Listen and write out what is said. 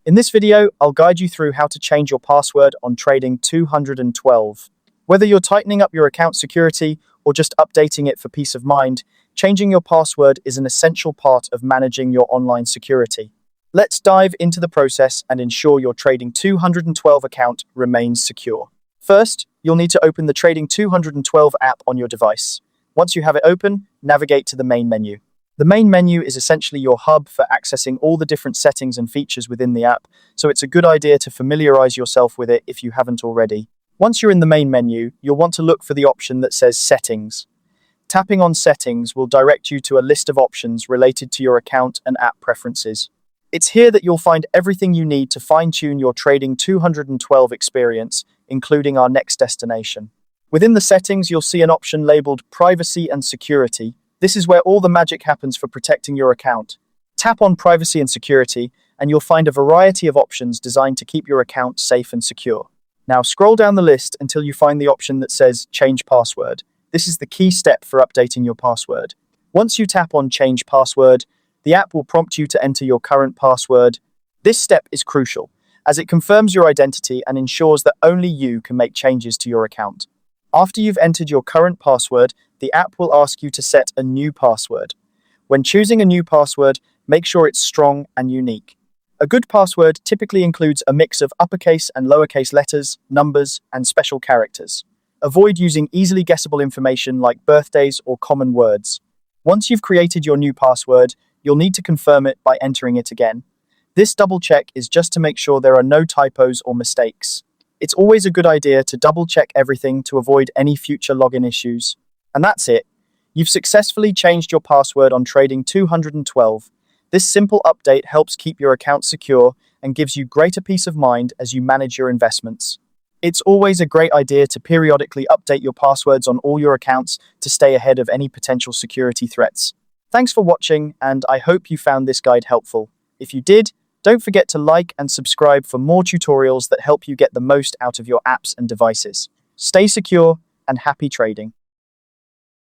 In this video, I'll guide you through how to change your password on Trading 212. Whether you're tightening up your account security or just updating it for peace of mind, changing your password is an essential part of managing your online security. Let's dive into the process and ensure your Trading 212 account remains secure. First, you'll need to open the Trading 212 app on your device. Once you have it open, navigate to the main menu. The main menu is essentially your hub for accessing all the different settings and features within the app, so it's a good idea to familiarize yourself with it if you haven't already. Once you're in the main menu, you'll want to look for the option that says Settings. Tapping on Settings will direct you to a list of options related to your account and app preferences. It's here that you'll find everything you need to fine-tune your Trading 212 experience, including our next destination. Within the settings, you'll see an option labeled Privacy and Security. This is where all the magic happens for protecting your account. Tap on Privacy and Security, and you'll find a variety of options designed to keep your account safe and secure. Now scroll down the list until you find the option that says Change Password. This is the key step for updating your password. Once you tap on Change Password, the app will prompt you to enter your current password. This step is crucial, as it confirms your identity and ensures that only you can make changes to your account. After you've entered your current password, the app will ask you to set a new password. When choosing a new password, make sure it's strong and unique. A good password typically includes a mix of uppercase and lowercase letters, numbers, and special characters. Avoid using easily guessable information like birthdays or common words. Once you've created your new password, you'll need to confirm it by entering it again. This double check is just to make sure there are no typos or mistakes. It's always a good idea to double check everything to avoid any future login issues. And that's it. You've successfully changed your password on Trading 212. This simple update helps keep your account secure and gives you greater peace of mind as you manage your investments. It's always a great idea to periodically update your passwords on all your accounts to stay ahead of any potential security threats. Thanks for watching, and I hope you found this guide helpful. If you did, don't forget to like and subscribe for more tutorials that help you get the most out of your apps and devices. Stay secure and happy trading.